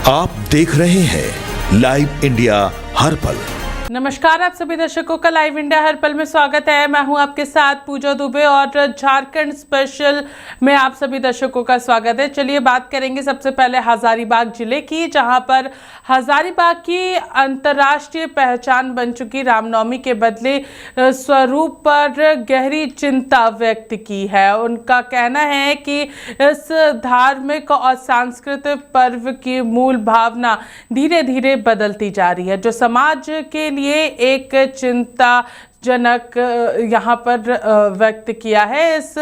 आप देख रहे हैं लाइव इंडिया हर पल। नमस्कार, आप सभी दर्शकों का लाइव इंडिया हर पल में स्वागत है। मैं हूं आपके साथ पूजा दुबे और झारखंड स्पेशल में आप सभी दर्शकों का स्वागत है। चलिए बात करेंगे सबसे पहले हजारीबाग जिले की, जहां पर हजारीबाग की अंतर्राष्ट्रीय पहचान बन चुकी रामनवमी के बदले स्वरूप पर गहरी चिंता व्यक्त की है। उनका कहना है कि इस धार्मिक और सांस्कृतिक पर्व की मूल भावना धीरे धीरे बदलती जा रही है, जो समाज के लिए एक चिंताजनक यहाँ पर व्यक्त किया है। इस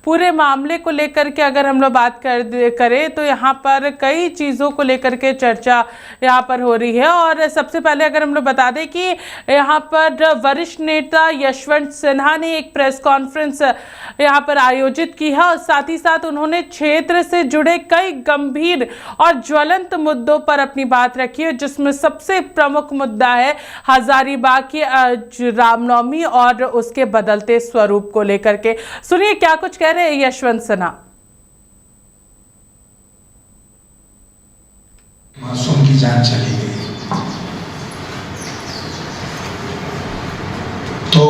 पूरे मामले को लेकर के अगर हम लोग बात करें तो यहाँ पर कई चीज़ों को लेकर के चर्चा यहाँ पर हो रही है। और सबसे पहले अगर हम लोग बता दें कि यहाँ पर वरिष्ठ नेता यशवंत सिन्हा ने एक प्रेस कॉन्फ्रेंस यहाँ पर आयोजित की है और साथ ही साथ उन्होंने क्षेत्र से जुड़े कई गंभीर और ज्वलंत मुद्दों पर अपनी बात रखी है, जिसमें सबसे प्रमुख मुद्दा है हजारीबाग की रामनवमी और उसके बदलते स्वरूप को लेकर के। सुनिए क्या कुछ कह रहे हैं यशवंत सिन्हा। मासूम की जान चली गई तो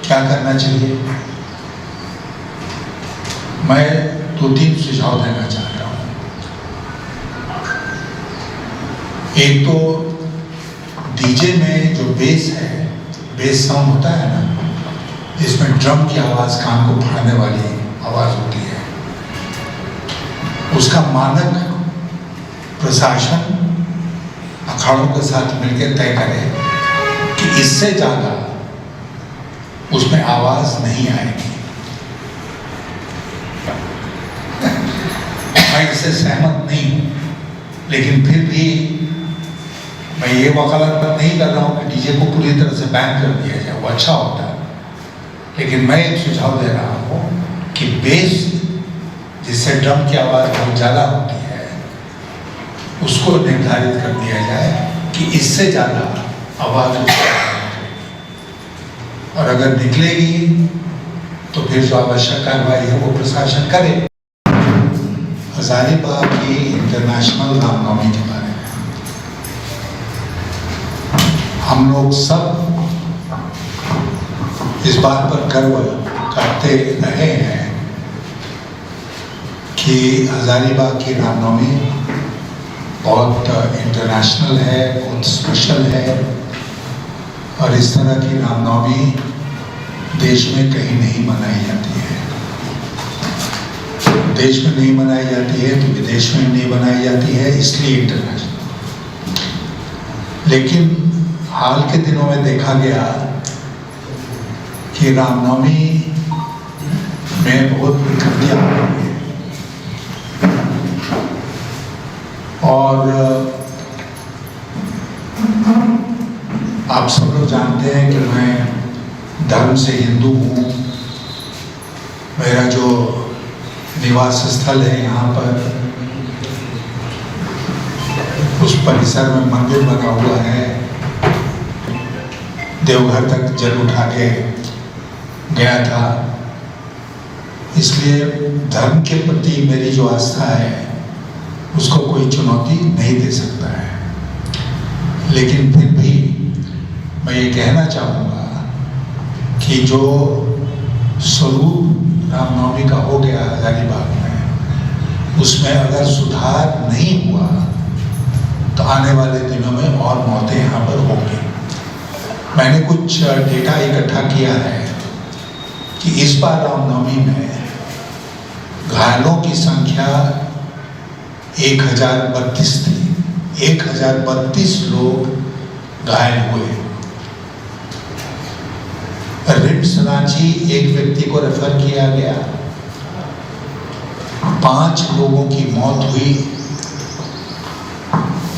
क्या करना चाहिए? मैं 2-3 सुझाव देना चाहता हूं। एक तो डीजे में जो बेस है, बेस साउंड होता है ना, जिसमें ड्रम की आवाज कान को फाड़ने वाली आवाज होती है, उसका मानक प्रशासन अखाड़ों के साथ मिलकर तय करे कि इससे ज्यादा उसमें आवाज नहीं आएगी। मैं इससे सहमत नहीं हूं, लेकिन फिर भी मैं ये वकालत नहीं कर रहा हूं कि डीजे को पूरी तरह से बैन कर दिया जाए, वो अच्छा होता है। लेकिन मैं एक सुझाव दे रहा हूं कि बेस जिससे ड्रम की आवाज बहुत ज्यादा होती है, उसको निर्धारित कर दिया जाए कि इससे ज्यादा आवाज और अगर निकलेगी तो फिर जो आवश्यक कार्रवाई है वो प्रशासन करे। हजारीबाग की इंटरनेशनल रामनवमी के बारे में हम लोग सब इस बात पर गर्व करते रहे हैं कि हजारीबाग की रामनवमी बहुत इंटरनेशनल है, बहुत स्पेशल है और इस तरह की रामनवमी देश में कहीं नहीं मनाई जाती है। देश में नहीं मनाई जाती है तो विदेश में नहीं मनाई जाती है, इसलिए इंटरनेशनल। लेकिन हाल के दिनों में देखा गया कि रामनवमी में बहुत विकृतियां हो रही हैं और आप सब लोग जानते हैं कि मैं धर्म से हिंदू हूँ। मेरा जो निवास स्थल है यहाँ पर, उस परिसर में मंदिर बना हुआ है। देवघर तक जल उठा के गया था, इसलिए धर्म के प्रति मेरी जो आस्था है उसको कोई चुनौती नहीं दे सकता है। लेकिन फिर भी मैं ये कहना चाहूँगा कि जो स्वरूप रामनवमी का हो गया हजारीबाग में, उसमें अगर सुधार नहीं हुआ तो आने वाले दिनों में और मौतें यहाँ पर होंगी। मैंने कुछ डेटा इकट्ठा किया है कि इस बार रामनवमी में घायलों की संख्या 1032 थी। 1032 लोग घायल हुए। रिम्स रांची एक व्यक्ति को रेफर किया गया, 5 लोगों की मौत हुई।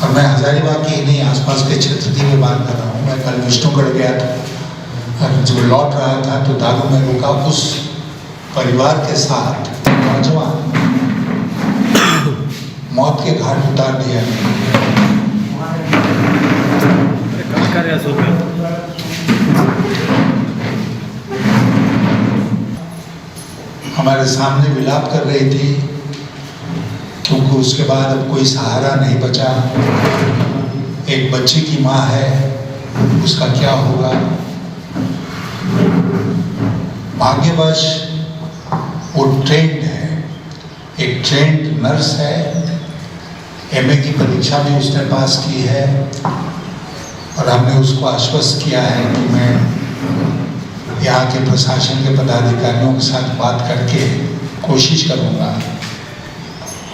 और मैं हजारीबाग के ही नहीं, आसपास के क्षेत्र की मैं बात कर रहा हूँ। मैं कल विष्णुगढ़ गया था और जब लौट रहा था तो दारू में रुका, उस परिवार के साथ नौजवान मौत के घाट उतार दिया गया। हमारे सामने विलाप कर रही थी क्योंकि उसके बाद अब कोई सहारा नहीं बचा। एक बच्चे की माँ है, उसका क्या होगा। भाग्यवश वो ट्रेंड है, एक ट्रेंड नर्स है, एमए की परीक्षा भी उसने पास की है और हमने उसको आश्वस्त किया है कि मैं यहाँ के प्रशासन के पदाधिकारियों के साथ बात करके कोशिश करूँगा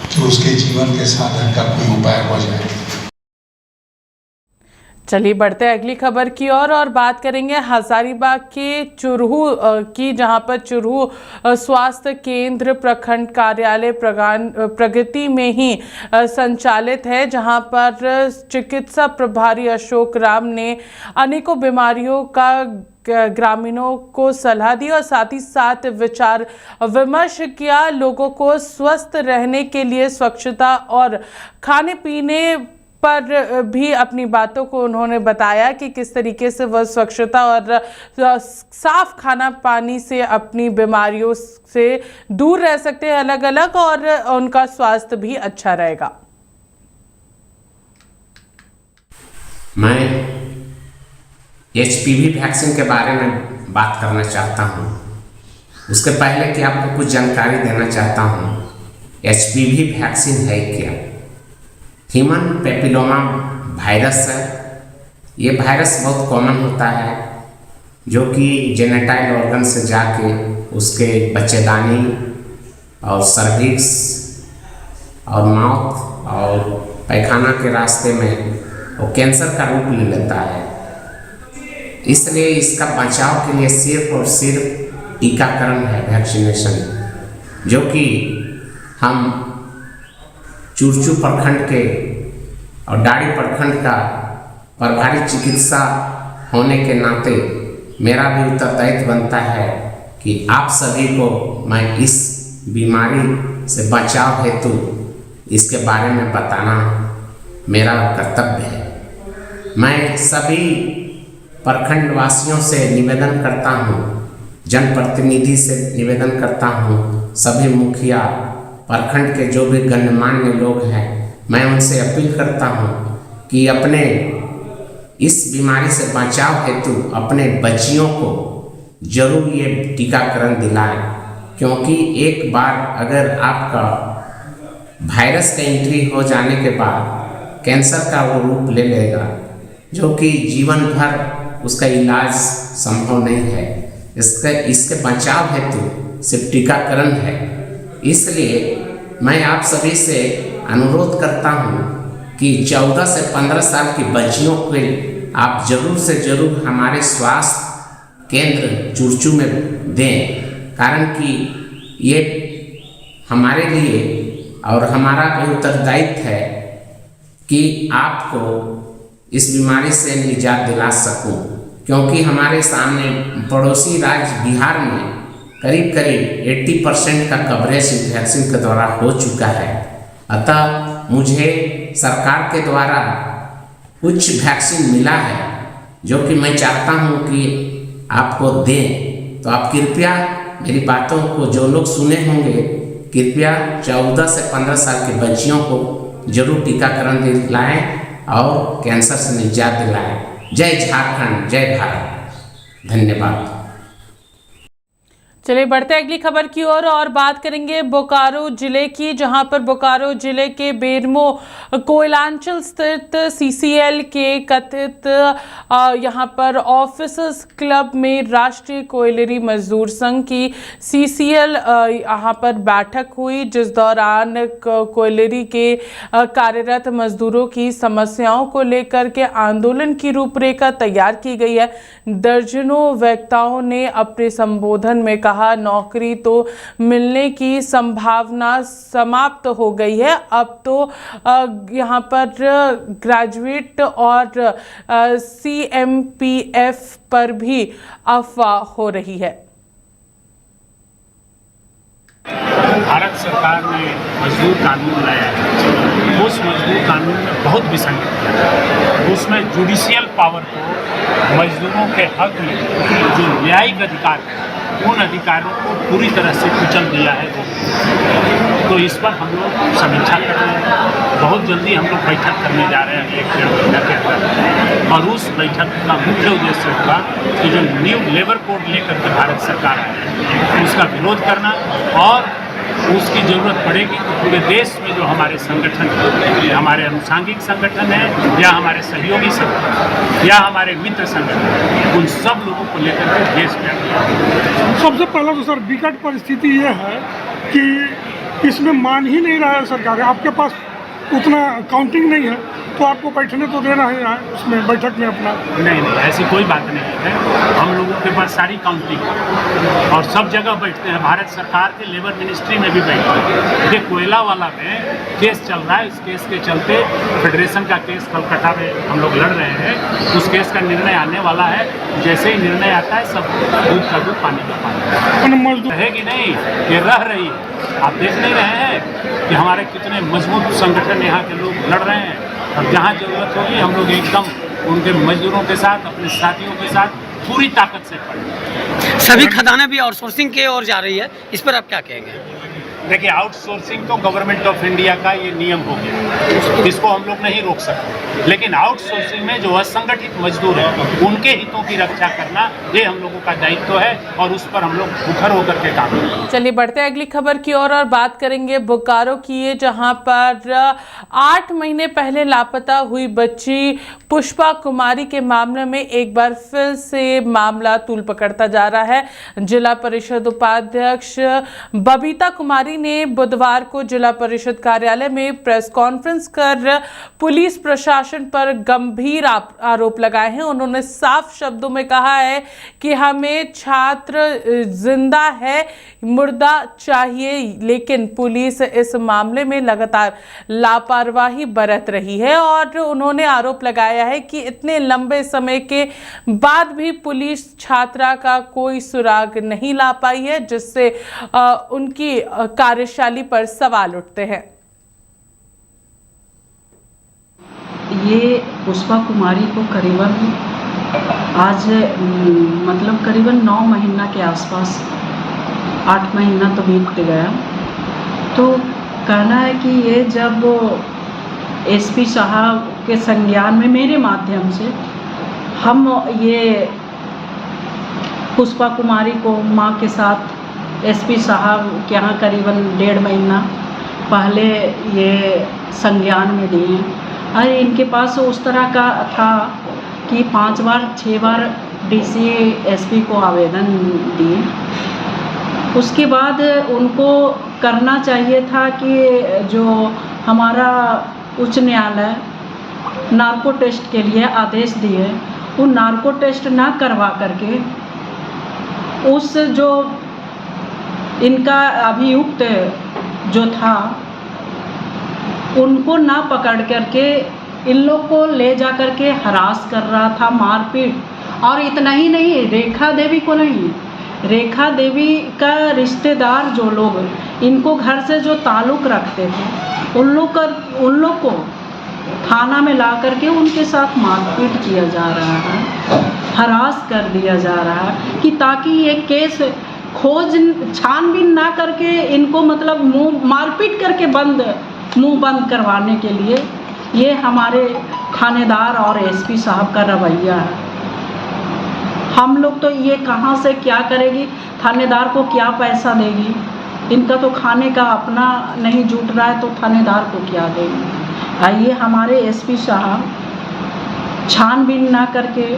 कि उसके जीवन के साधन का कोई उपाय हो जाए। चलिए बढ़ते हैं अगली खबर की ओर और बात करेंगे हजारीबाग के चुरहू की, जहां पर चुरहू स्वास्थ्य केंद्र प्रखंड कार्यालय प्रगति में ही संचालित है, जहां पर चिकित्सा प्रभारी अशोक राम ने अनेकों बीमारियों का ग्रामीणों को सलाह दी और साथ ही साथ विचार विमर्श किया। लोगों को स्वस्थ रहने के लिए स्वच्छता और खाने पीने पर भी अपनी बातों को उन्होंने बताया कि किस तरीके से वह स्वच्छता और साफ खाना पानी से अपनी बीमारियों से दूर रह सकते हैं अलग अलग, और उनका स्वास्थ्य भी अच्छा रहेगा। मैं HPV वैक्सीन के बारे में बात करना चाहता हूँ। उसके पहले कि आपको कुछ जानकारी देना चाहता हूँ। HPV वैक्सीन है क्या? ह्यूमन पेपिलोमा वायरस है। ये वायरस बहुत कॉमन होता है, जो कि जेनेटाइल ऑर्गन से जाके उसके बच्चेदानी और सर्विक्स और माउथ और पैखाना के रास्ते में वो कैंसर का रूप ले लेता है। इसलिए इसका बचाव के लिए सिर्फ और सिर्फ टीकाकरण है, वैक्सीनेशन, जो कि हम चुरचू प्रखंड के और डाड़ी प्रखंड का प्रभारी चिकित्सा होने के नाते मेरा भी उत्तरदायित्व बनता है कि आप सभी को मैं इस बीमारी से बचाव हेतु इसके बारे में बताना मेरा कर्तव्य है। मैं सभी प्रखंड वासियों से निवेदन करता हूँ, जनप्रतिनिधि से निवेदन करता हूँ, सभी मुखिया प्रखंड के जो भी गणमान्य लोग हैं, मैं उनसे अपील करता हूँ कि अपने इस बीमारी से बचाव हेतु अपने बच्चियों को जरूर ये टीकाकरण दिलाएं, क्योंकि एक बार अगर आपका वायरस का एंट्री हो जाने के बाद कैंसर का वो रूप ले लेगा, जो कि जीवन भर उसका इलाज संभव नहीं है। इसके बचाव हेतु सिर्फ टीकाकरण है। इसलिए मैं आप सभी से अनुरोध करता हूँ कि 14 से 15 साल की बच्चियों को आप जरूर से जरूर हमारे स्वास्थ्य केंद्र चुरचू में दें, कारण कि ये हमारे लिए और हमारा भी उत्तरदायित्व है कि आपको इस बीमारी से निजात दिला सकूं, क्योंकि हमारे सामने पड़ोसी राज्य बिहार में करीब 80% का कवरेज वैक्सीन के द्वारा हो चुका है। अतः मुझे सरकार के द्वारा कुछ वैक्सीन मिला है, जो कि मैं चाहता हूं कि आपको दें। तो आप कृपया मेरी बातों को, जो लोग सुने होंगे, कृपया 14 से 15 साल की बच्चियों को जरूर टीकाकरण दिलाएं और कैंसर से निजात दिलाएं। जय झारखंड, जय भारत। धन्यवाद। चलिए बढ़ते अगली खबर की ओर और बात करेंगे बोकारो जिले की, जहां पर बोकारो जिले के बेरमो कोयलांचल स्थित CCL के कथित यहां पर ऑफिसर्स क्लब में राष्ट्रीय कोयलरी मजदूर संघ की CCL यहां पर बैठक हुई, जिस दौरान कोयलरी के कार्यरत मजदूरों की समस्याओं को लेकर के आंदोलन की रूपरेखा तैयार की गई है। दर्जनों वक्ताओं ने अपने संबोधन में कहा, नौकरी तो मिलने की संभावना समाप्त हो गई है, अब तो यहाँ पर ग्रेजुएट और CMPF पर भी अफवाह हो रही है। भारत सरकार ने मजदूर कानून लाया है। उस मजदूर कानून में बहुत विसंगत किया। उसमें जुडिशियल पावर को मजदूरों के हक में जो न्यायिक अधिकार है उन अधिकारों को पूरी तरह से कुचल दिया है। तो इस पर हम लोग समीक्षा कर रहे हैं। बहुत जल्दी हम लोग बैठक करने जा रहे हैं 1-1.5 महीना के अंदर, और उस बैठक का मुख्य उद्देश्य होगा कि जो न्यू लेबर कोड लेकर के भारत सरकार है उसका विरोध करना, और उसकी ज़रूरत पड़ेगी तो पूरे देश में जो हमारे संगठन हैं, हमारे अनुषांगिक संगठन हैं या हमारे सहयोगी संगठन या हमारे मित्र संगठन, उन सब लोगों को लेकर के देशव्यापी। सबसे पहला तो सर विकट परिस्थिति ये है कि इसमें मान ही नहीं रहा है सरकार। आपके पास उतना काउंटिंग नहीं है तो आपको बैठने तो देना ही है उसमें बैठक में अपना। नहीं, ऐसी कोई बात नहीं है। हम लोगों के पास सारी काउंटिंग है और सब जगह बैठते हैं। भारत सरकार के लेबर मिनिस्ट्री में भी बैठते हैं। ये कोयला वाला में केस चल रहा है, इस केस के चलते फेडरेशन का केस कलकत्ता में हम लोग लड़ रहे हैं। उस केस का निर्णय आने वाला है। जैसे ही निर्णय आता है सब दूध का दूध पानी का पानी। मजदूर रहेगी नहीं, ये रह रही है। आप देख नहीं रहे हैं कि हमारे कितने मजबूत संगठन यहाँ के लोग लड़ रहे हैं। और जहाँ ज़रूरत होगी हम लोग एकदम उनके मजदूरों के साथ, अपने साथियों के साथ पूरी ताकत से खड़े। सभी खदानें भी आउटसोर्सिंग की ओर जा रही है, इस पर आप क्या कहेंगे? देखिए, आउटसोर्सिंग तो गवर्नमेंट ऑफ इंडिया का ये नियम हो गया, इसको हम लोग नहीं रोक सकते। लेकिन आउटसोर्सिंग में जो असंगठित मजदूर हैं उनके हितों की रक्षा करना ये हम लोगों का दायित्व है और उस पर हम लोग मुखर होकर के काम करेंगे। चलिए बढ़ते हैं अगली खबर की ओर और बात करेंगे बोकारो की, जहां पर 8 महीने पहले लापता हुई बच्ची पुष्पा कुमारी के मामले में एक बार फिर से मामला तूल पकड़ता जा रहा है। जिला परिषद उपाध्यक्ष बबीता कुमारी ने बुधवार को जिला परिषद कार्यालय में प्रेस कॉन्फ्रेंस कर पुलिस प्रशासन पर गंभीर आरोप लगाए हैं। उन्होंने साफ शब्दों में कहा है कि हमें छात्र जिंदा है, मुर्दा चाहिए, लेकिन पुलिस इस मामले में लगातार लापरवाही बरत रही है। और उन्होंने आरोप लगाया है कि इतने लंबे समय के बाद भी पुलिस छात्रा का कोई सुराग नहीं ला पाई है, जिससे उनकी कार्यशैली पर सवाल उठते हैं। ये पुष्पा कुमारी को करीबन आज मतलब करीबन 9 महीना के आसपास, 8 महीना तो बीत गया। तो कहना है कि ये जब एसपी साहब के संज्ञान में मेरे माध्यम से हम ये पुष्पा कुमारी को माँ के साथ एसपी साहब के यहाँ करीबन 1.5 महीना पहले ये संज्ञान में दिए। और इनके पास उस तरह का था कि 5 बार 6 बार डीसी एसपी को आवेदन दिए। उसके बाद उनको करना चाहिए था कि जो हमारा उच्च न्यायालय नार्को टेस्ट के लिए आदेश दिए, वो नार्को टेस्ट ना करवा करके उस जो इनका अभियुक्त जो था उनको ना पकड़ करके इन लोग को ले जा करके हरास कर रहा था, मारपीट। और इतना ही नहीं, रेखा देवी को नहीं, रेखा देवी का रिश्तेदार जो लोग इनको घर से जो ताल्लुक़ रखते थे उन लोग को थाना में ला करके उनके साथ मारपीट किया जा रहा है, हरास कर दिया जा रहा है कि ताकि ये केस खोज छानबीन ना करके इनको मतलब मुंह मारपीट करके मुंह बंद करवाने के लिए ये हमारे थानेदार और एसपी साहब का रवैया है। हम लोग तो ये कहाँ से क्या करेगी, थानेदार को क्या पैसा देगी, इनका तो खाने का अपना नहीं जुट रहा है तो थानेदार को क्या देगी। आइए हमारे एसपी साहब छानबीन ना करके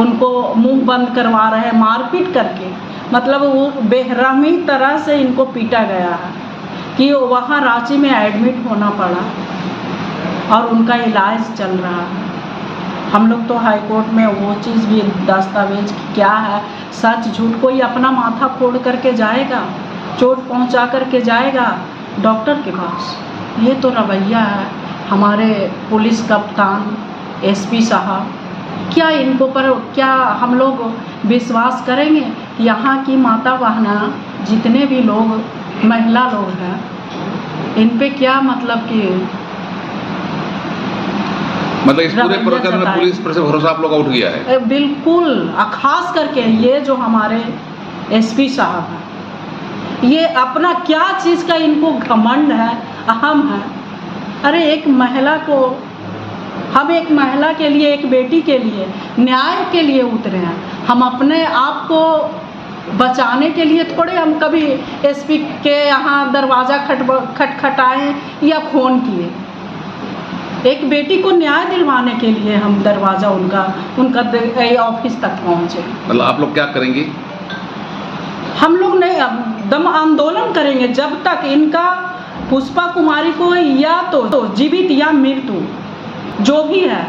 उनको मुंह बंद करवा रहे हैं, मारपीट करके। मतलब वो बेरहमी तरह से इनको पीटा गया है कि वहाँ रांची में एडमिट होना पड़ा और उनका इलाज चल रहा है। हम लोग तो हाई कोर्ट में वो चीज़ भी दस्तावेज क्या है सच झूठ, कोई अपना माथा फोड़ करके जाएगा, चोट पहुंचा करके जाएगा डॉक्टर के पास। ये तो रवैया है हमारे पुलिस कप्तान एसपी साहब। क्या इनको पर क्या हम लोग विश्वास करेंगे? यहाँ की माता बहना जितने भी लोग महिला लोग हैं इन पे क्या मतलब कि मतलब इस पूरे रवैया प्रकरण में जताया। पुलिस पर से भरोसा आप लोग का उठ गया है? बिल्कुल, खास करके ये जो हमारे एसपी साहब हैं, ये अपना क्या चीज़ का इनको घमंड है, अहम है। अरे एक महिला को, हम एक महिला के लिए, एक बेटी के लिए, न्याय के लिए उतरे हैं। हम अपने आप को बचाने के लिए थोड़े हम कभी एसपी के यहाँ दरवाज़ा खटखटाएं या फ़ोन किए। एक बेटी को न्याय दिलवाने के लिए हम दरवाज़ा उनका ऑफिस तक पहुँचे। मतलब आप लोग क्या करेंगे? हम लोग नहीं, दम आंदोलन करेंगे जब तक इनका पुष्पा कुमारी को या तो जीवित या मृत्यु जो भी है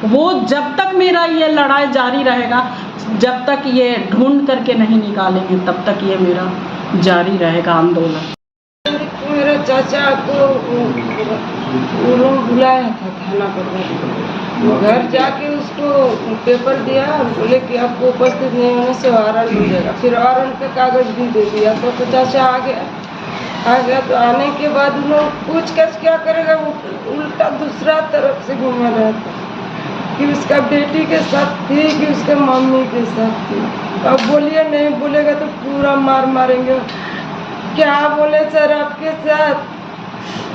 वो, जब तक मेरा ये लड़ाई जारी रहेगा, जब तक ये ढूंढ करके नहीं निकालेंगे तब तक ये मेरा जारी रहेगा आंदोलन। मेरा चाचा को वो लोग बुलाया था थाना पर, घर जाके उसको पेपर दिया और बोले कि आपको उपस्थित नहीं होने से वारंट हो जाएगा। फिर वारंट का कागज भी दे दिया तो चाचा आ गया। तो आने के बाद उन लोग पूछताछ क्या करेगा, वो उल्टा दूसरा तरफ से घूमा रहा था कि उसका बेटी के साथ थी कि उसके मम्मी के साथ थी। अब बोलिए, नहीं बोलेगा तो पूरा मारेंगे। क्या बोले सर, आपके साथ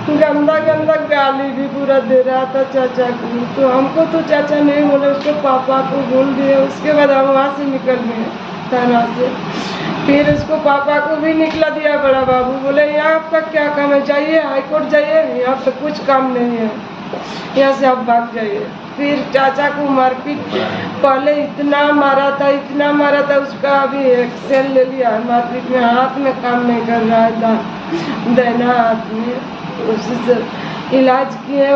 गंदा गाली भी पूरा दे रहा था चाचा को। तो हमको तो चाचा नहीं बोले, उसके पापा को बोल दिए। उसके बाद हम वहाँ से निकल गए थाना से। फिर उसको पापा को भी निकला दिया बड़ा बाबू, बोले यहाँ आपका क्या काम है, जाइए हाईकोर्ट जाइए, यहाँ पे कुछ काम नहीं है, यहाँ से आप भाग जाइए। फिर चाचा को मारपीट, पहले इतना मारा था उसका अभी एक्सेल ले लिया मारपीट में। हाथ में काम नहीं कर रहा है, दाहिना हाथ में। उससे इलाज किए,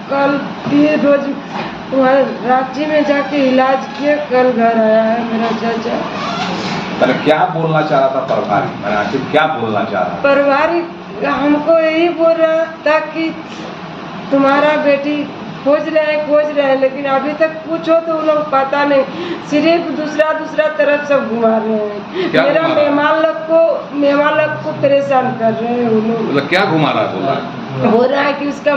कल 3 रोज वहाँ रांची में जाके इलाज किए, कल घर आया है मेरा चाचा। पर क्या बोलना चाह रहा था परिवार? मैंने आखिर क्या बोलना चाह रहा? परिवार हमको यही बोल रहा था कि तुम्हारा बेटी खोज रहे हैं, लेकिन अभी तक पूछो तो उन लोग पता नहीं, सिर्फ दूसरा तरफ सब घुमा रहे हैं। मेरा मेहमान लोग को परेशान कर रहे हैं वो लोग। मतलब क्या घुमा रहा है? बोल रहा है कि उसका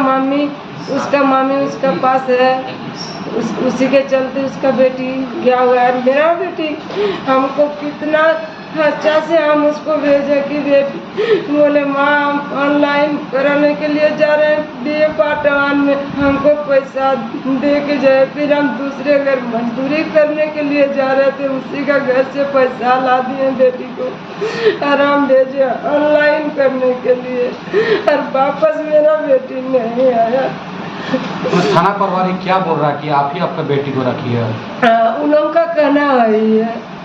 मामी उसका पास है, उसी के चलते उसका बेटी गया हुआ है। मेरा बेटी हमको कितना अच्छा से हम उसको भेजे कि बेटी, बोले माँ हम ऑनलाइन कराने के लिए जा रहे हैं DA पार्ट 1 में, हमको पैसा दे के जाए। फिर हम दूसरे घर मजदूरी करने के लिए जा रहे थे, उसी का घर से पैसा ला दिए बेटी को और हम भेजे ऑनलाइन करने के लिए, और वापस मेरा बेटी नहीं आया। तो थाना प्रभारी क्या बोल रहा है कि आप ही आपका बेटी को रखी है? उन लोगों का कहना है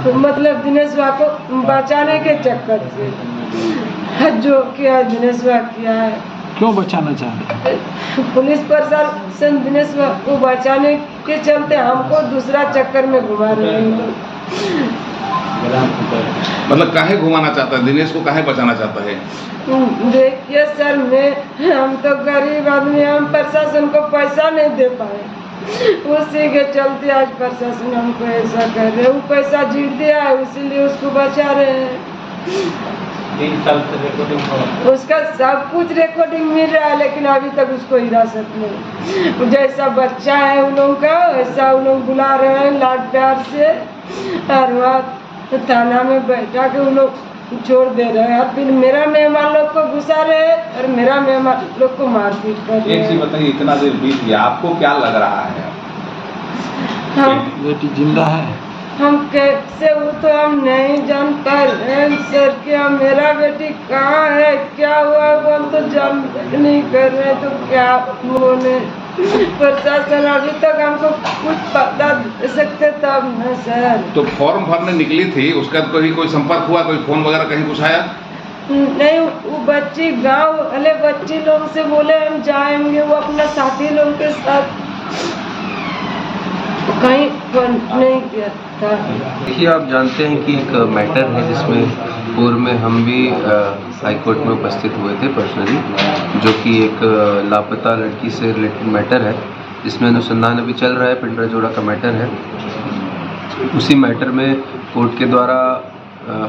मतलब दिनेशवा को बचाने के चक्कर से जो किया दिनेशवा किया है। क्यों बचाना चाहते हैं? पुलिस प्रशासन दिनेशवा को बचाने के चलते हमको दूसरा चक्कर में घुमा रहे हैं। मतलब काहे घुमाना चाहता है? दिनेश को काहे बचाना चाहता है? देखिए सर, हम तो गरीब आदमी, हम प्रशासन को पैसा नहीं दे पाए, उसी के चलते आज प्रशासन हमको ऐसा कर रहे हैं। वो पैसा जीत दिया है, इसीलिए उसको बचा रहे हैं। उसका सब कुछ रिकॉर्डिंग मिल रहा है, लेकिन अभी तक उसको हिरासत में। जैसा बच्चा है उन लोगों का, वैसा उन लोग बुला रहे हैं लाड प्यार से, और वहाँ थाना में बैठा के उन लोग छोड़ दे रहे हैं। फिर मेरा मेहमान लोग को घुसा रहे हैं और मेरा मेहमान लोग को मारपीट कर रहे हैं। एक चीज बताइए, इतना देर बीत गया, आपको क्या लग रहा है? बेटी जिंदा है? हम कैसे, वो तो हम नहीं जान पा रहे हैं सर कि मेरा बेटी कहाँ है, क्या हुआ, वो हम तो जान नहीं कर रहे। तो क्या बोले, प्रशासन अभी तक हमको कुछ पता दे सकते तब न सर। तो फॉर्म भरने निकली थी, उसका कोई संपर्क हुआ, कोई फोन वगैरह कहीं कुछ आया? नहीं, वो बच्ची गांव वाले बच्ची लोग से बोले हम जाएंगे, वो अपना साथी लोग के साथ कहीं फोन नहीं किया था। देखिए, आप जानते हैं कि एक मैटर है जिसमें पूर्व में हम भी हाई कोर्ट में उपस्थित हुए थे पर्सनली, जो कि एक लापता लड़की से रिलेटेड मैटर है, जिसमें अनुसंधान अभी चल रहा है। पिंडरा जोड़ा का मैटर है। उसी मैटर में कोर्ट के द्वारा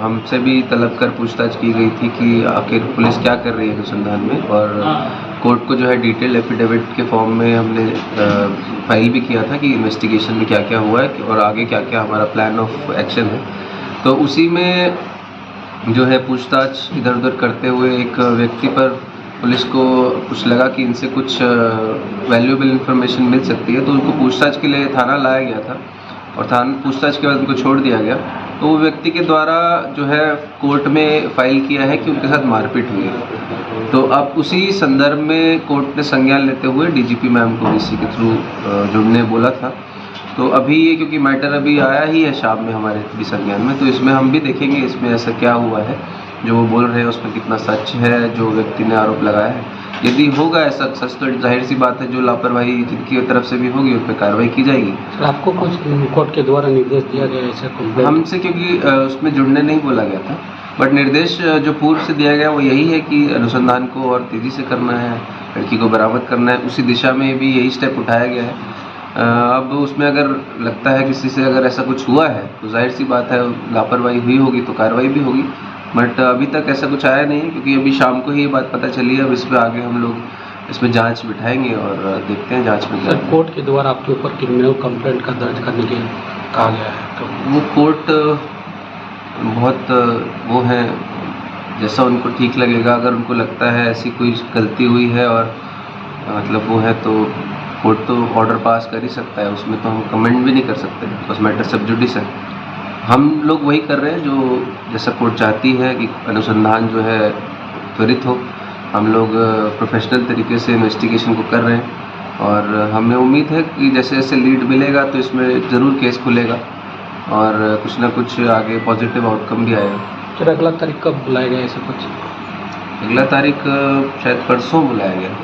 हमसे भी तलब कर पूछताछ की गई थी कि आखिर पुलिस क्या कर रही है अनुसंधान में, और कोर्ट को जो है डिटेल एफिडेविट के फॉर्म में हमने फाइल भी किया था कि इन्वेस्टिगेशन में क्या क्या हुआ है और आगे क्या क्या हमारा प्लान ऑफ एक्शन है। तो उसी में जो है पूछताछ इधर उधर करते हुए एक व्यक्ति पर पुलिस को कुछ लगा कि इनसे कुछ वैल्यूएबल इन्फॉर्मेशन मिल सकती है, तो उनको पूछताछ के लिए थाना लाया गया था और थाना पूछताछ के बाद उनको छोड़ दिया गया। तो वो व्यक्ति के द्वारा जो है कोर्ट में फाइल किया है कि उनके साथ मारपीट हुई है। तो अब उसी संदर्भ में कोर्ट ने संज्ञान लेते हुए डीजीपी मैम को इसी के थ्रू जुड़ने बोला था। तो अभी ये क्योंकि मैटर अभी आया ही है शाम में हमारे भी संज्ञान में, तो इसमें हम भी देखेंगे इसमें ऐसा क्या हुआ है, जो वो बोल रहे हैं उसमें कितना सच है, जो व्यक्ति ने आरोप लगाया है। यदि होगा ऐसा सच तो जाहिर सी बात है जो लापरवाही जिनकी तरफ से भी होगी उस पर कार्रवाई की जाएगी। सर आपको कुछ कोर्ट के द्वारा निर्देश दिया गया ऐसा? हमसे क्योंकि उसमें जुड़ने नहीं बोला गया था, बट निर्देश जो पूर्व से दिया गया वो यही है कि अनुसंधान को और तेज़ी से करना है, लड़की को बरामद करना है। उसी दिशा में भी यही स्टेप उठाया गया है। अब उसमें अगर लगता है किसी से अगर ऐसा कुछ हुआ है तो जाहिर सी बात है लापरवाही हुई होगी तो कार्रवाई भी होगी, बट अभी तक ऐसा कुछ आया नहीं है क्योंकि अभी शाम को ही ये बात पता चली है। अब इस पर आगे हम लोग इसमें जांच बिठाएंगे और देखते हैं जांच में। सर कोर्ट के द्वारा आपके ऊपर क्रिमिनल कंप्लेंट का दर्ज करने के कहा गया है, तो वो कोर्ट बहुत वो है जैसा उनको ठीक लगेगा। अगर उनको लगता है ऐसी कोई गलती हुई है और मतलब वो है तो कोर्ट तो ऑर्डर पास कर ही सकता है, उसमें तो हम कमेंट भी नहीं कर सकते, उस मैटर सब जुडिस है। हम लोग वही कर रहे हैं जो जैसा कोर्ट चाहती है कि अनुसंधान जो है त्वरित हो। हम लोग प्रोफेशनल तरीके से इन्वेस्टिगेशन को कर रहे हैं और हमें उम्मीद है कि जैसे जैसे लीड मिलेगा तो इसमें ज़रूर केस खुलेगा और कुछ ना कुछ आगे पॉजिटिव आउटकम भी आएगा। सर अगला तारीख कब बुलाया गया ऐसा कुछ? अगला तारीख शायद परसों बुलाया गया।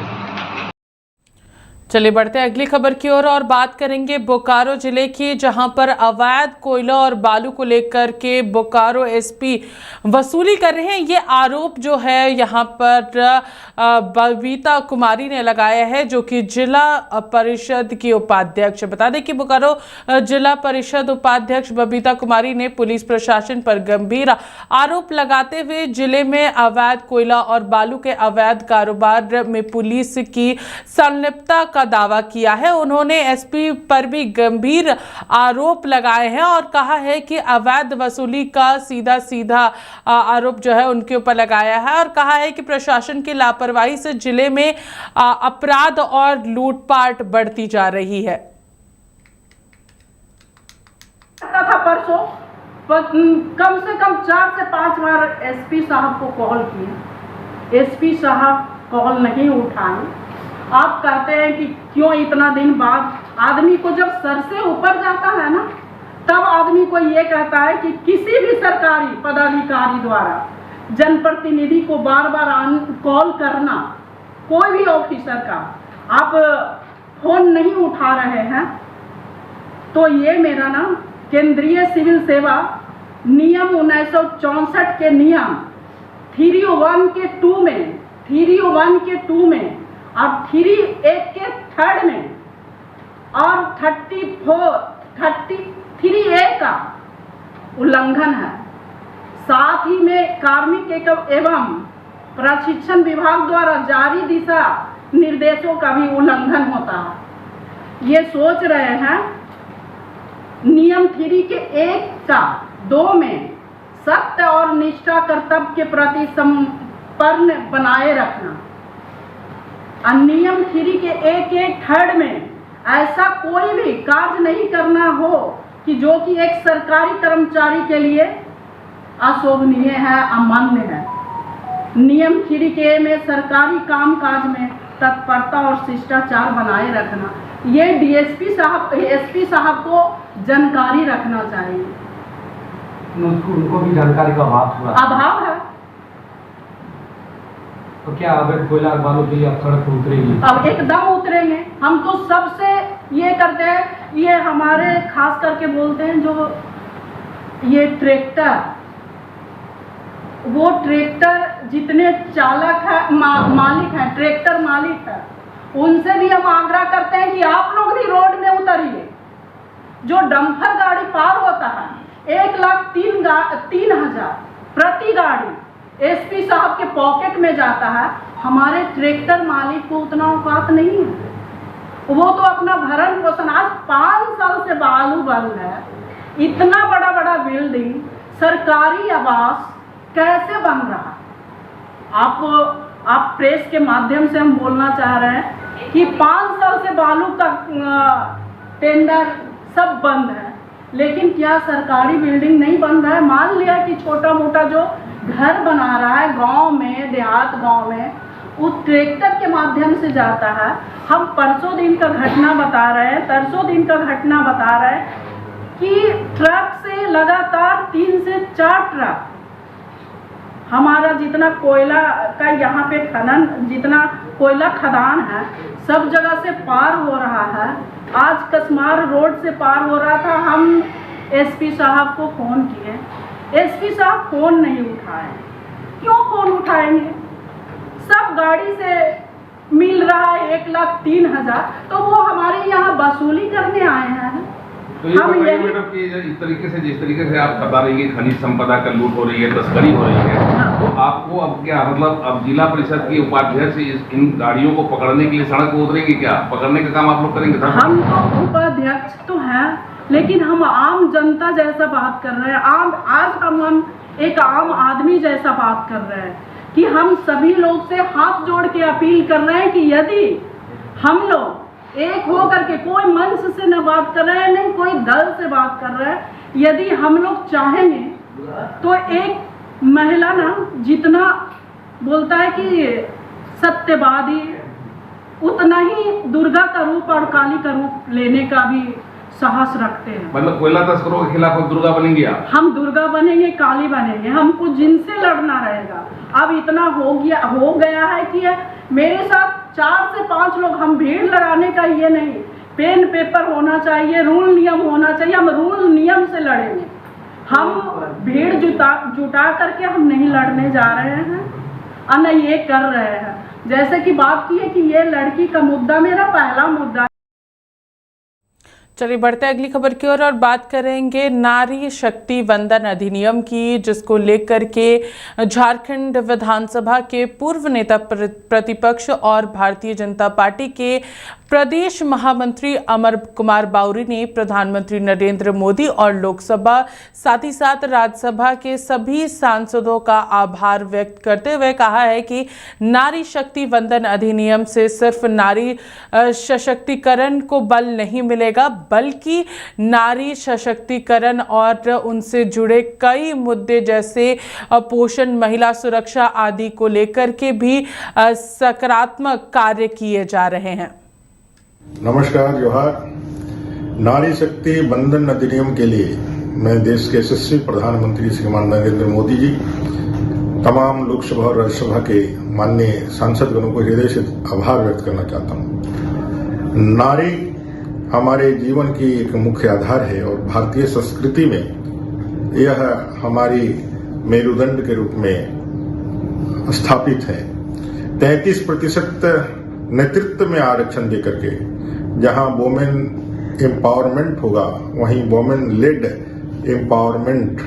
चलिए बढ़ते हैं अगली खबर की ओर और बात करेंगे बोकारो जिले की, जहां पर अवैध कोयला और बालू को लेकर के बोकारो एसपी वसूली कर रहे हैं। ये आरोप जो है यहां पर बबीता कुमारी ने लगाया है, जो कि जिला परिषद की उपाध्यक्ष। बता दें कि बोकारो जिला परिषद उपाध्यक्ष बबीता कुमारी ने पुलिस प्रशासन पर गंभीर आरोप लगाते हुए जिले में अवैध कोयला और बालू के अवैध कारोबार में पुलिस की संलिप्तता का दावा किया है। उन्होंने एसपी पर भी गंभीर आरोप लगाए हैं और कहा है कि अवैध वसूली का सीधा सीधा आरोप जो है उनके ऊपर लगाया है और कहा है कि प्रशासन की लापरवाही से जिले में अपराध और लूटपाट बढ़ती जा रही है। था परसों कम से कम 4 से 5 बार एसपी साहब को कॉल किए, एसपी साहब कॉल नहीं उठाए। आप कहते हैं कि क्यों इतना दिन बाद? आदमी को जब सर से ऊपर जाता है ना, तब आदमी को ये कहता है कि किसी भी सरकारी पदाधिकारी द्वारा जनप्रतिनिधि को बार बार कॉल करना, कोई भी ऑफिसर का आप फोन नहीं उठा रहे हैं, तो ये मेरा ना केंद्रीय सिविल सेवा नियम 1964 के नियम 301 के 2 में, 301 के 2 में और 3A के 3 में और 33A का उल्लंघन है। साथ ही में कार्मिक एवं प्रशिक्षण विभाग द्वारा जारी दिशा निर्देशों का भी उल्लंघन होता है। ये सोच रहे हैं नियम 3 के 1 का 2 में सत्य और निष्ठा कर्तव्य के प्रति समर्पण बनाए रखना। नियम 3 के 1(3) में ऐसा कोई भी कार्य नहीं करना हो कि जो कि एक सरकारी कर्मचारी के लिए अशोभनीय है, अमान्य है। नियम 3 के में सरकारी कामकाज में तत्परता और शिष्टाचार बनाए रखना, ये डीएसपी साहब, एसपी साहब को जानकारी रखना चाहिए। उनको भी जानकारी का अभाव है। तो क्या अवैध कोयला और बालू के लिए आप सड़क पर उतरेंगे? अब एकदम उतरेंगे। हम तो सबसे ये करते हैं, ये हमारे खास करके बोलते हैं जो ये ट्रैक्टर, वो ट्रैक्टर जितने चालक है, मालिक हैं, ट्रैक्टर मालिक है, उनसे भी हम आग्रह करते हैं कि आप लोग भी रोड में उतरिए। जो डंपर गाड़ी पार होता है 1,03,000 प्रति गाड़ी एसपी साहब के पॉकेट में जाता है। हमारे ट्रैक्टर मालिक को उतना औकात नहीं है। वो तो अपना भरण पोषण, आज 5 साल से बालू बंद है, इतना बड़ा बड़ा बिल्डिंग सरकारी आवास कैसे बन रहा? आप प्रेस के माध्यम से हम बोलना चाह रहे हैं कि 5 साल से बालू का टेंडर सब बंद है, लेकिन क्या सरकारी बिल्डिंग नहीं बन रहा है? मान लिया कि छोटा मोटा जो घर बना रहा है गांव में, देहात गांव में, वो ट्रैक्टर के माध्यम से जाता है। हम परसों दिन का घटना बता रहे हैं, तरसों दिन का घटना बता रहे हैं कि ट्रक से लगातार 3 से 4 ट्रक हमारा जितना कोयला का यहाँ पे खनन, जितना कोयला खदान है, सब जगह से पार हो रहा है। आज कसमार रोड से पार हो रहा था। हम एसपी साहब को फ़ोन किए, एसपी साहब फ़ोन नहीं उठाए। क्यों फ़ोन उठाएंगे? सब गाड़ी से मिल रहा है 1,03,000, तो वो हमारे यहाँ वसूली करने आए हैं। तो ये बताइए मैडम कि इस तरीके से, जिस तरीके से आप बता रही है खनिज संपदा का लूट हो रही है, तस्करी हो रही है, तो आपको अब क्या मतलब, अब जिला परिषद के उपाध्यक्ष इन गाड़ियों को पकड़ने के लिए सड़क पर उतरेंगे? क्या पकड़ने का काम आप लोग करेंगे? हम तो उपाध्यक्ष तो हैं, लेकिन हम आम जनता जैसा बात कर रहे हैं। आज हम एक आम आदमी जैसा बात कर रहे हैं कि हम सभी लोग से हाथ जोड़ के अपील कर रहे हैं कि यदि हम लोग एक हो करके, कोई मंच से न बात कर रहे हैं, नहीं कोई दल से बात कर रहे हैं, यदि हम लोग चाहेंगे तो एक महिला ना जितना बोलता है कि सत्यवादी, उतना ही दुर्गा का रूप और काली का रूप लेने का भी साहस रखते हैं। मतलब कोयला तस्करों के खिलाफ दुर्गा बनेंगे आप? हम दुर्गा बनेंगे, काली बनेंगे, हमको जिनसे लड़ना रहेगा। अब इतना हो गया है कि मेरे साथ 4 से 5 लोग, हम भीड़ लगाने का ये नहीं, पेन पेपर होना चाहिए, रूल नियम होना चाहिए, हम रूल नियम से लड़ेंगे। हम भीड़ जुटा करके हम नहीं लड़ने जा रहे हैं और न ये कर रहे हैं। जैसे कि बात की है कि ये लड़की का मुद्दा मेरा पहला मुद्दा। चलिए बढ़ते हैं अगली खबर की ओर और बात करेंगे नारी शक्ति वंदन अधिनियम की, जिसको लेकर के झारखंड विधानसभा के पूर्व नेता प्रतिपक्ष और भारतीय जनता पार्टी के प्रदेश महामंत्री अमर कुमार बाउरी ने प्रधानमंत्री नरेंद्र मोदी और लोकसभा साथ ही साथ राज्यसभा के सभी सांसदों का आभार व्यक्त करते हुए कहा है कि नारी शक्ति वंदन अधिनियम से सिर्फ नारी सशक्तिकरण को बल नहीं मिलेगा, बल्कि नारी सशक्तिकरण और उनसे जुड़े कई मुद्दे जैसे पोषण, महिला सुरक्षा आदि को लेकर के भी सकारात्मक कार्य किए जा रहे हैं। नमस्कार, जोहार। नारी शक्ति वंदन अधिनियम के लिए मैं देश के यशस्वी प्रधानमंत्री श्रीमान नरेंद्र मोदी जी, तमाम लोकसभा और राज्यसभा के माननीय सांसदगणों को हृदय से आभार व्यक्त करना चाहता हूँ। नारी हमारे जीवन की एक मुख्य आधार है और भारतीय संस्कृति में यह हमारी मेरुदंड के रूप में स्थापित है। 33% नेतृत्व में आरक्षण देकर के जहां वोमेन एम्पावरमेंट होगा, वहीं वोमेन लेड एम्पावरमेंट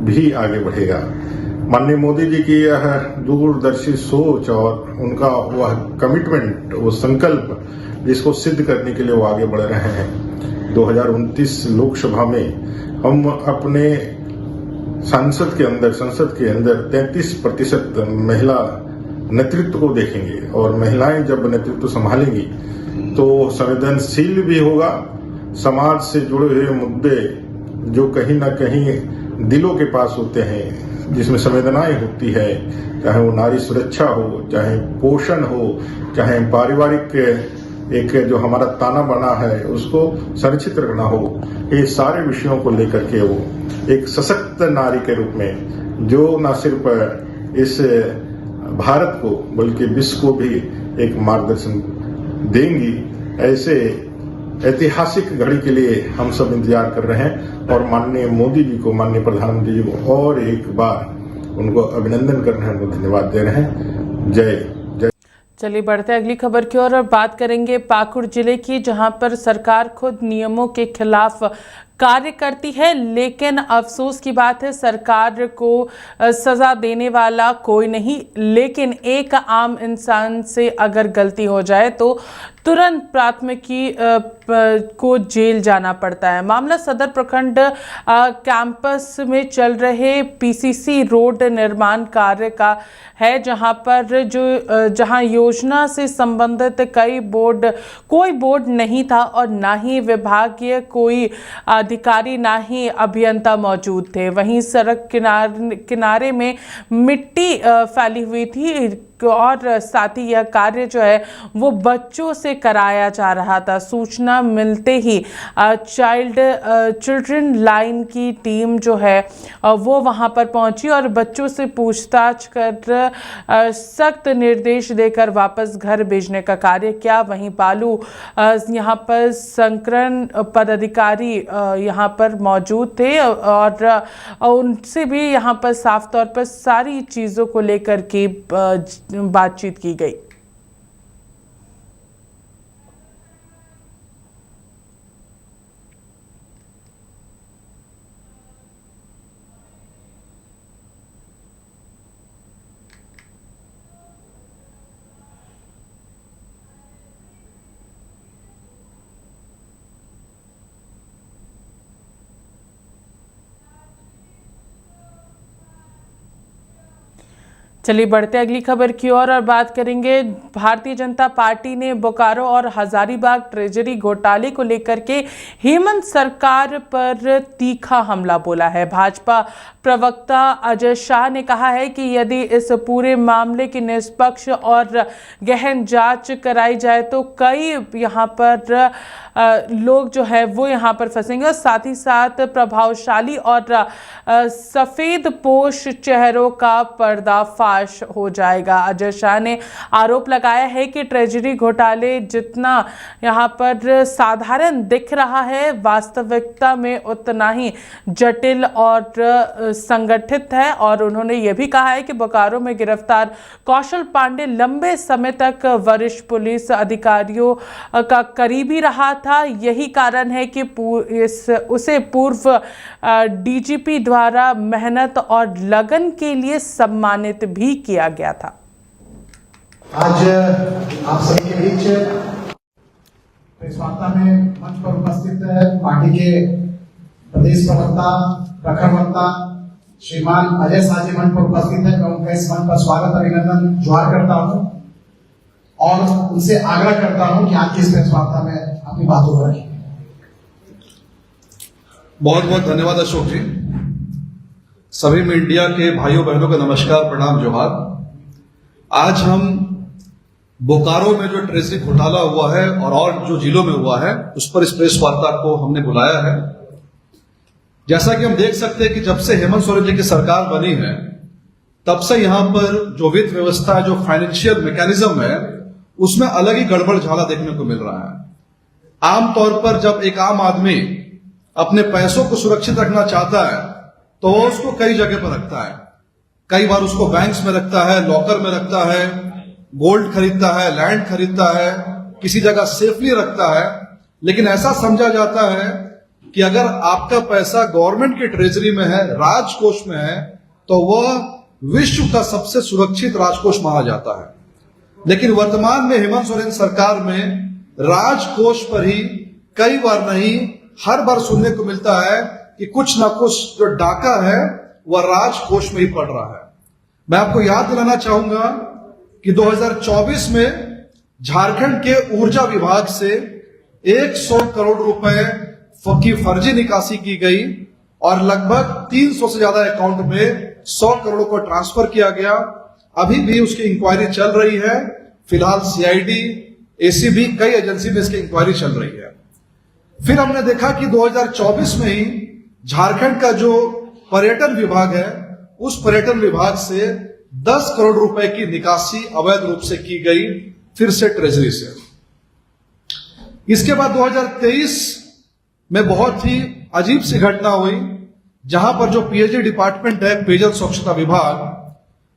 भी आगे बढ़ेगा। माननीय मोदी जी की यह दूरदर्शी सोच और उनका वह कमिटमेंट, वो संकल्प, जिसको सिद्ध करने के लिए वो आगे बढ़ रहे हैं। 2029 लोकसभा में हम अपने संसद के अंदर 33% महिला नेतृत्व को देखेंगे और महिलाएं जब नेतृत्व संभालेंगी तो संवेदनशील भी होगा। समाज से जुड़े हुए मुद्दे जो कहीं ना कहीं दिलों के पास होते हैं, जिसमें संवेदनाएं होती है, चाहे वो नारी सुरक्षा हो, चाहे पोषण हो, चाहे पारिवारिक एक जो हमारा ताना बना है उसको संरक्षित रखना हो, ये सारे विषयों को लेकर के वो एक सशक्त नारी के रूप में जो न सिर्फ इस भारत को बल्कि विश्व को भी एक मार्गदर्शन देंगी, ऐसे ऐतिहासिक घड़ी के लिए हम सब इंतजार कर रहे हैं और माननीय मोदी जी को, माननीय प्रधानमंत्री जी को और एक बार उनको अभिनंदन कर रहे हैं, उनको धन्यवाद दे रहे हैं। जय जय। चलिए बढ़ते हैं अगली खबर की ओर और बात करेंगे पाकुड़ जिले की, जहां पर सरकार खुद नियमों के खिलाफ कार्य करती है, लेकिन अफसोस की बात है सरकार को सज़ा देने वाला कोई नहीं। लेकिन एक आम इंसान से अगर गलती हो जाए तो तुरंत प्राथमिकी को जेल जाना पड़ता है। मामला सदर प्रखंड कैंपस में चल रहे पीसीसी रोड निर्माण कार्य का है, जहां योजना से संबंधित कोई बोर्ड नहीं था और ना ही विभागीय कोई अधिकारी ना ही अभियंता मौजूद थे। वहीं सड़क किनारे में मिट्टी फैली हुई थी और साथ ही यह कार्य जो है वो बच्चों से कराया जा रहा था। सूचना मिलते ही चिल्ड्रन लाइन की टीम जो है वो वहां पर पहुंची और बच्चों से पूछताछ कर सख्त निर्देश देकर वापस घर भेजने का कार्य किया। वहीं बालू यहां पर संकरण पदाधिकारी यहां पर मौजूद थे और उनसे भी यहां पर साफ तौर पर सारी चीज़ों को लेकर के बातचीत की गई। चलिए बढ़ते अगली खबर की ओर और बात करेंगे। भारतीय जनता पार्टी ने बोकारो और हजारीबाग ट्रेजरी घोटाले को लेकर के हेमंत सरकार पर तीखा हमला बोला है। भाजपा प्रवक्ता अजय शाह ने कहा है कि यदि इस पूरे मामले की निष्पक्ष और गहन जांच कराई जाए तो कई यहाँ पर लोग जो है वो यहाँ पर फंसेंगे और साथ ही साथ प्रभावशाली और सफ़ेद पोश चेहरों का पर्दाफाश हो जाएगा। अजय शाह ने आरोप लगाया है कि ट्रेजरी घोटाले जितना यहाँ पर साधारण दिख रहा है, वास्तविकता में उतना ही जटिल और संगठित है। और उन्होंने ये भी कहा है कि बोकारो में गिरफ्तार कौशल पांडे लंबे समय तक वरिष्ठ पुलिस अधिकारियों का करीबी रहा था। यही कारण है कि उसे पूर्व डीजीपी द्वारा मेहनत और लगन के लिए सम्मानित भी किया गया था। आज आप सभी के बीच प्रेस वार्ता में मंच पर उपस्थित पार्टी के प्रदेश प्रवक्ता प्रखर वक्ता श्रीमान अजय शाह जी मंच पर उपस्थित है। मैं उनका इस मंच पर स्वागत अभिनंदन जोहार करता हूं और उनसे आग्रह करता हूं कि आज की इस प्रेस वार्ता में अपनी बातों को रखें। बहुत बहुत धन्यवाद अशोक जी। सभी मीडिया के भाइयों बहनों का नमस्कार, प्रणाम, जोहार। आज हम बोकारो में जो ट्रेजरी घोटाला हुआ है और जो जिलों में हुआ है उस पर इस प्रेस वार्ता को हमने बुलाया है। जैसा कि हम देख सकते हैं कि जब से हेमंत सोरेन जी की सरकार बनी है तब से यहां पर जो वित्त व्यवस्था है, जो फाइनेंशियल मैकेनिज्म है, उसमें अलग ही गड़बड़ झाला देखने को मिल रहा है। आमतौर पर जब एक आम आदमी अपने पैसों को सुरक्षित रखना चाहता है तो वो उसको कई जगह पर रखता है। कई बार उसको बैंक्स में रखता है, लॉकर में रखता है, गोल्ड खरीदता है, लैंड खरीदता है, किसी जगह सेफली रखता है। लेकिन ऐसा समझा जाता है कि अगर आपका पैसा गवर्नमेंट की ट्रेजरी में है, राजकोष में है, तो वह विश्व का सबसे सुरक्षित राजकोष माना जाता है। लेकिन वर्तमान में हेमंत सोरेन सरकार में राजकोष पर ही कई बार नहीं, हर बार सुनने को मिलता है कि कुछ ना कुछ जो डाका है वह राजकोष में ही पड़ रहा है। मैं आपको याद दिलाना चाहूंगा कि 2024 में झारखंड के ऊर्जा विभाग से 100 करोड़ रुपए की फर्जी निकासी की गई और लगभग 300 से ज्यादा अकाउंट में 100 करोड़ को ट्रांसफर किया गया। अभी भी उसकी इंक्वायरी चल रही है। फिलहाल सीआईडी, एसीबी, कई एजेंसी में इसकी इंक्वायरी चल रही है। फिर हमने देखा कि 2024 में ही झारखंड का जो पर्यटन विभाग है, उस पर्यटन विभाग से 10 करोड़ रुपए की निकासी अवैध रूप से की गई, फिर से ट्रेजरी से। इसके बाद 2023 में बहुत ही अजीब सी घटना हुई, जहां पर जो पीएचडी डिपार्टमेंट है, पेयजल स्वच्छता विभाग,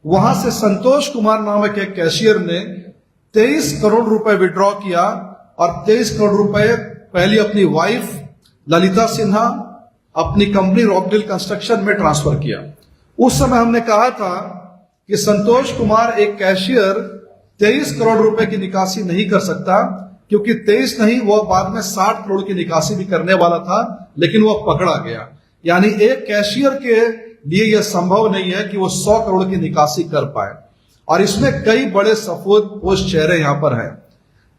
वहां से संतोष कुमार नामक एक कैशियर ने 23 करोड़ रुपए विड्रॉ किया और 23 करोड़ रुपए पहले अपनी वाइफ ललिता सिन्हा अपनी कंपनी रॉकडेल कंस्ट्रक्शन में ट्रांसफर किया। उस समय हमने कहा था कि संतोष कुमार एक कैशियर 23 करोड़ रुपए की निकासी नहीं कर सकता, क्योंकि 23 नहीं, वह बाद में 60 करोड़ की निकासी भी करने वाला था, लेकिन वह पकड़ा गया। यानी एक कैशियर के लिए यह संभव नहीं है कि वो 100 करोड़ की निकासी कर पाए, और इसमें कई बड़े सफेद पोस्ट चेहरे यहां पर हैं।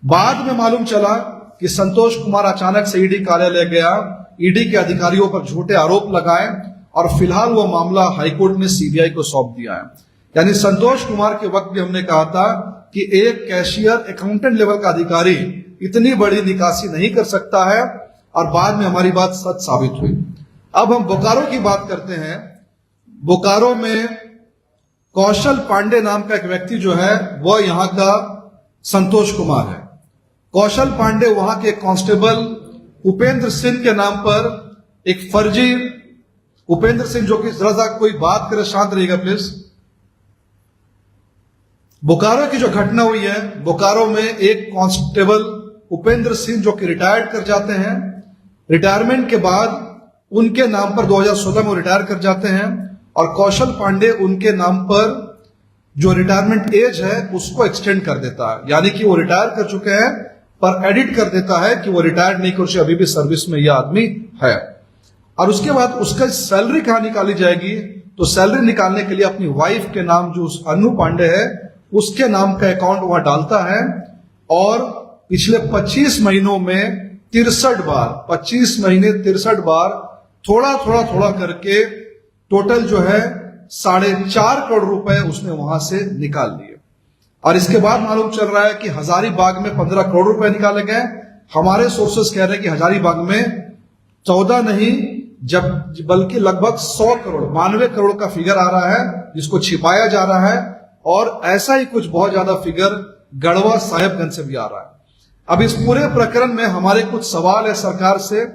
बाद में मालूम चला कि संतोष कुमार अचानक से ईडी कार्यालय गया, ईडी के अधिकारियों पर झूठे आरोप लगाए, और फिलहाल वो मामला हाईकोर्ट ने सीबीआई को सौंप दिया है। यानी संतोष कुमार के वक्त भी हमने कहा था कि एक कैशियर, अकाउंटेंट लेवल का अधिकारी इतनी बड़ी निकासी नहीं कर सकता है, और बाद में हमारी बात सच साबित हुई। अब हम बोकारो की बात करते हैं। बोकारो में कौशल पांडे नाम का एक व्यक्ति जो है वह यहां का संतोष कुमार है। कौशल पांडे वहां के कांस्टेबल उपेंद्र सिंह के नाम पर एक फर्जी, उपेंद्र सिंह जो कि जरा सा कोई बात करे, शांत रहिएगा प्लीज। बोकारो की जो घटना हुई है, बोकारो में एक कांस्टेबल उपेंद्र सिंह जो कि रिटायर्ड कर जाते हैं, रिटायरमेंट के बाद उनके नाम पर 2016 में रिटायर कर जाते हैं, और कौशल पांडे उनके नाम पर जो रिटायरमेंट एज है उसको एक्सटेंड कर देता है। यानी कि वो रिटायर कर चुके हैं, पर एडिट कर देता है कि वो रिटायर नहीं कर, अभी भी सर्विस में यह आदमी है। और उसके बाद उसका सैलरी कहां निकाली जाएगी, तो सैलरी निकालने के लिए अपनी वाइफ के नाम जो अनु पांडे है उसके नाम का अकाउंट वहां डालता है, और पिछले 25 महीनों में 63 बार, 25 महीने 63 बार थोड़ा थोड़ा करके टोटल जो है 4.5 करोड़ रुपए उसने वहां से निकाल लिए। और इसके बाद मालूम चल रहा है कि हजारीबाग में 15 करोड़ रुपए निकाले गए। हमारे सोर्सेस कह रहे हैं कि हजारीबाग में 14 नहीं, जब बल्कि लगभग 100 करोड़, 92 करोड़ का फिगर आ रहा है, जिसको छिपाया जा रहा है। और ऐसा ही कुछ बहुत ज्यादा फिगर गढ़वा साहेबगंज से भी आ रहा है। अब इस पूरे प्रकरण में हमारे कुछ सवाल है सरकार से,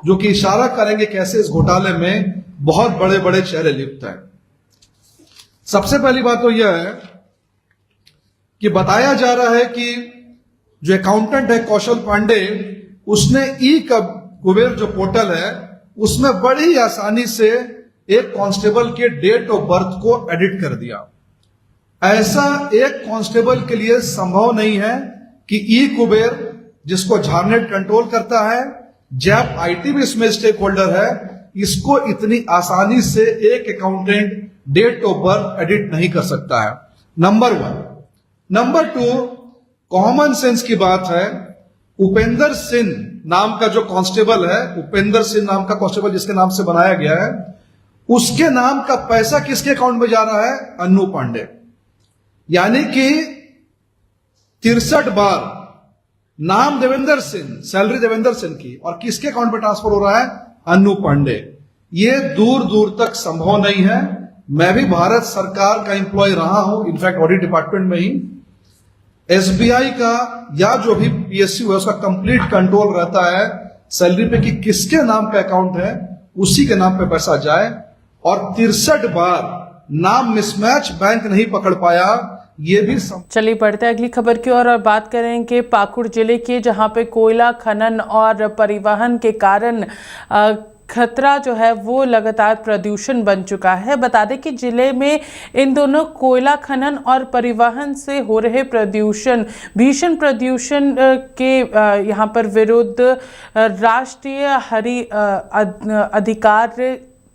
जो कि इशारा करेंगे कैसे इस घोटाले में बहुत बड़े बड़े चेहरे लिप्त हैं। सबसे पहली बात तो यह है कि बताया जा रहा है कि जो अकाउंटेंट है कौशल पांडे, उसने ई कुबेर जो पोर्टल है उसमें बड़ी आसानी से एक कांस्टेबल के डेट ऑफ बर्थ को एडिट कर दिया। ऐसा एक कांस्टेबल के लिए संभव नहीं है कि ई कुबेर, जिसको झारनेट कंट्रोल करता है, जैप आईटी भी इसमें स्टेक होल्डर है, इसको इतनी आसानी से एक accountant date of birth edit नहीं कर सकता है, नंबर 1। नंबर 2, कॉमन सेंस की बात है। उपेंद्र सिंह नाम का जो कांस्टेबल है, उपेंद्र सिंह नाम का कांस्टेबल जिसके नाम से बनाया गया है, उसके नाम का पैसा किसके अकाउंट में जा रहा है? अन्नू पांडे। यानी कि 63 बार नाम देवेंद्र सिंह, सैलरी देवेंद्र सिंह की, और किसके अकाउंट में ट्रांसफर हो रहा है? अन्नू पांडे। ये दूर दूर तक संभव नहीं है। मैं भी भारत सरकार का एम्प्लॉय रहा हूं, इनफैक्ट ऑडिट डिपार्टमेंट में ही। एसबीआई का या जो भी पीएसयू है उसका कंप्लीट कंट्रोल रहता है सैलरी पे कि किसके नाम पे अकाउंट है, उसी के नाम पे पैसा जाए। और 63 बार नाम मिसमैच बैंक नहीं पकड़ पाया। ये भी चलिए बढ़ते हैं अगली खबर की और बात करेंगे पाकुड़ जिले की, जहां पे कोयला खनन और परिवहन के कारण खतरा जो है वो लगातार प्रदूषण बन चुका है। बता दें कि जिले में इन दोनों कोयला खनन और परिवहन से हो रहे प्रदूषण, भीषण प्रदूषण के यहाँ पर विरुद्ध राष्ट्रीय हरि अधिकार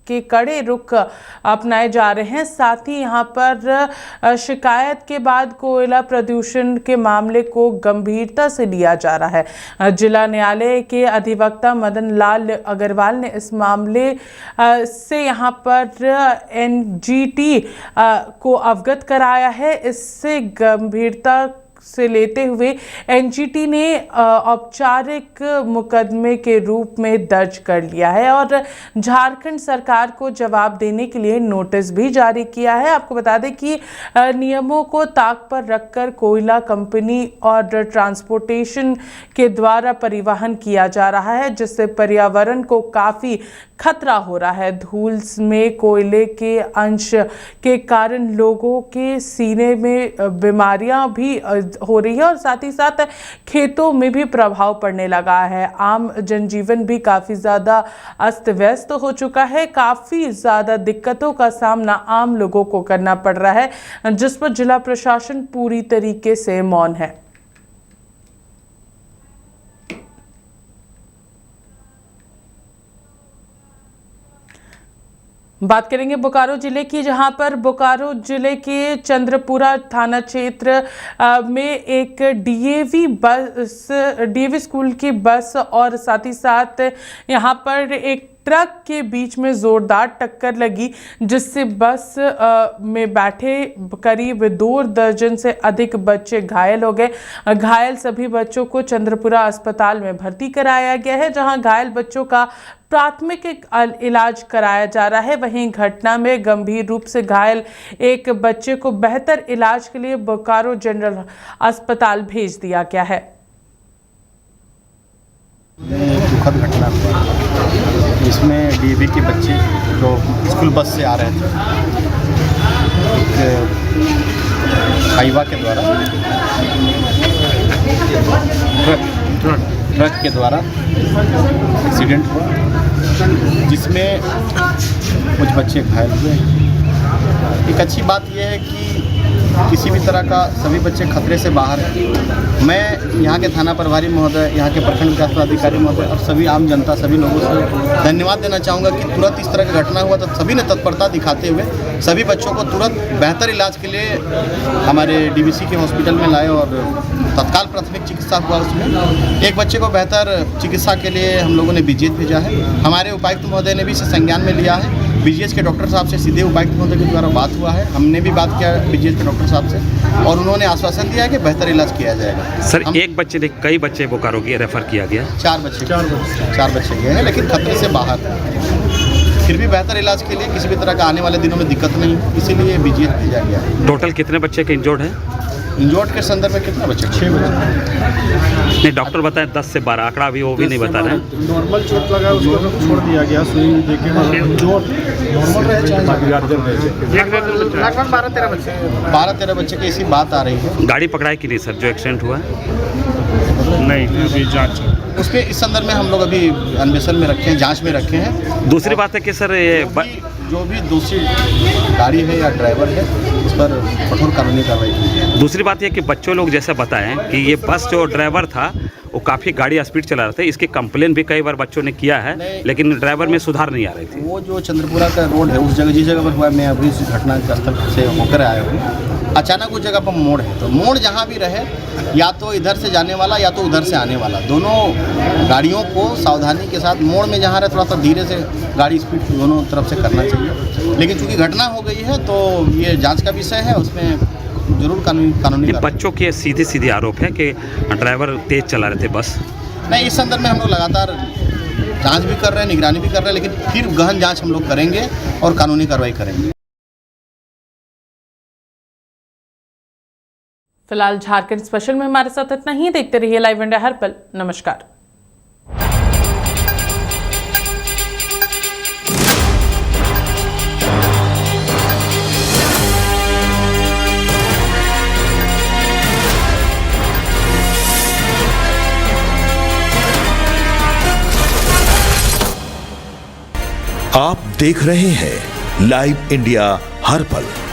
के कड़े रुख अपनाए जा रहे हैं। साथ ही यहाँ पर शिकायत के बाद कोयला प्रदूषण के मामले को गंभीरता से लिया जा रहा है। जिला न्यायालय के अधिवक्ता मदन लाल अग्रवाल ने इस मामले से यहाँ पर एनजीटी को अवगत कराया है। इससे गंभीरता से लेते हुए एनजीटी ने औपचारिक मुकदमे के रूप में दर्ज कर लिया है और झारखंड सरकार को जवाब देने के लिए नोटिस भी जारी किया है। आपको बता दें कि नियमों को ताक पर रखकर कोयला कंपनी और ट्रांसपोर्टेशन के द्वारा परिवहन किया जा रहा है, जिससे पर्यावरण को काफ़ी खतरा हो रहा है। धूल में कोयले के अंश के कारण लोगों के सीने में बीमारियां भी हो रही है और साथ ही साथ खेतों में भी प्रभाव पड़ने लगा है। आम जनजीवन भी काफ़ी ज़्यादा अस्त व्यस्त हो चुका है। काफ़ी ज़्यादा दिक्कतों का सामना आम लोगों को करना पड़ रहा है, जिस पर जिला प्रशासन पूरी तरीके से मौन है। बात करेंगे बोकारो जिले की, जहां पर बोकारो जिले के चंद्रपुरा थाना क्षेत्र में एक डीएवी स्कूल की बस और साथ ही साथ यहां पर एक ट्रक के बीच में जोरदार टक्कर लगी, जिससे बस में बैठे करीब 2 दर्जन से अधिक बच्चे घायल हो गए। घायल सभी बच्चों को चंद्रपुरा अस्पताल में भर्ती कराया गया है, जहां घायल बच्चों का प्राथमिक इलाज कराया जा रहा है। वहीं घटना में गंभीर रूप से घायल एक बच्चे को बेहतर इलाज के लिए बोकारो जनरल अस्पताल भेज दिया गया है। दुखद घटना हुआ जिसमें डीएवी के बच्चे जो स्कूल बस से आ रहे थे, एक हाईवा के द्वारा ट्रक के द्वारा एक्सीडेंट हुआ, जिसमें कुछ बच्चे घायल हुए। एक अच्छी बात यह है कि किसी भी तरह का सभी बच्चे खतरे से बाहर हैं। मैं यहाँ के थाना प्रभारी महोदय, यहाँ के प्रखंड विकास पदाधिकारी महोदय और सभी आम जनता, सभी लोगों से धन्यवाद देना चाहूँगा कि तुरंत इस तरह की घटना हुआ तो सभी ने तत्परता दिखाते हुए सभी बच्चों को तुरंत बेहतर इलाज के लिए हमारे डीवीसी के हॉस्पिटल में लाए और तत्काल प्राथमिक चिकित्सा हुआ। उसमें एक बच्चे को बेहतर चिकित्सा के लिए हम लोगों ने बीजीएच भेजा है। हमारे उपायुक्त महोदय ने भी इसे संज्ञान में लिया है। बीजीएच के डॉक्टर साहब से सीधे उपायुक्त महोदय के द्वारा बात हुआ है। हमने भी बात किया बीजीएच के डॉक्टर साहब से और उन्होंने आश्वासन दिया है कि बेहतर इलाज किया जाएगा। सर, एक बच्चे ने कई बच्चे बोकारो के रेफर किया गया? 4 बच्चे गए हैं, लेकिन खतरे से बाहर। फिर भी बेहतर इलाज के लिए किसी भी तरह का आने वाले दिनों में दिक्कत नहीं, इसीलिए बीजीएच भेजा गया। टोटल कितने बच्चे के इंजोर्ड है? इंजोर्ड के संदर्भ में कितना बच्चे? 6 बच्चे। नहीं, डॉक्टर बताए 10 से 12, आंकड़ा भी वो भी नहीं बता रहे हैं। नॉर्मल चोट लगा उसको छोड़ दिया गया, सुई देके चोट नॉर्मल रहे, लगभग 12-13 बच्चे की ऐसी बात आ रही है। गाड़ी पकड़ाई कि नहीं सर जो एक्सीडेंट हुआ? नहीं, अभी जांच उसके इस संदर्भ में हम लोग अभी अन्वेषण में रखे हैं, जांच में रखे हैं। दूसरी बात है कि सर ये जो भी दोषी गाड़ी है या ड्राइवर है उस पर कठोर कानूनी कार्रवाई की। दूसरी बात यह कि बच्चों लोग जैसे बताएं कि ये बस जो ड्राइवर था वो काफ़ी गाड़ी स्पीड चला रहे थे, इसकी कंप्लेन भी कई बार बच्चों ने किया है, लेकिन ड्राइवर में सुधार नहीं आ रही थी। वो जो चंद्रपुरा का रोड है उस जगह जिस जगह पर हुआ, मैं अभी इस घटना स्थल से होकर आया हूँ। अचानक उस जगह पर मोड़ है, तो मोड़ जहाँ भी रहे, या तो इधर से जाने वाला या तो उधर से आने वाला, दोनों गाड़ियों को सावधानी के साथ मोड़ में जहाँ रहे थोड़ा सा धीरे से गाड़ी स्पीड दोनों तरफ से करना चाहिए। लेकिन चूँकि घटना हो गई है तो ये जाँच का विषय है, उसमें जरूर कानूनी बच्चों के सीधे आरोप है कि ड्राइवर तेज चला रहे थे बस। नहीं, इस संदर्भ में हम लोग लगातार जांच भी कर रहे हैं, निगरानी भी कर रहे हैं, लेकिन फिर गहन जांच हम लोग करेंगे और कानूनी कार्रवाई करेंगे। फिलहाल झारखंड स्पेशल में हमारे साथ इतना ही। देखते रहिए लाइव इंडिया हर पल। नमस्कार। आप देख रहे हैं लाइव इंडिया हर पल।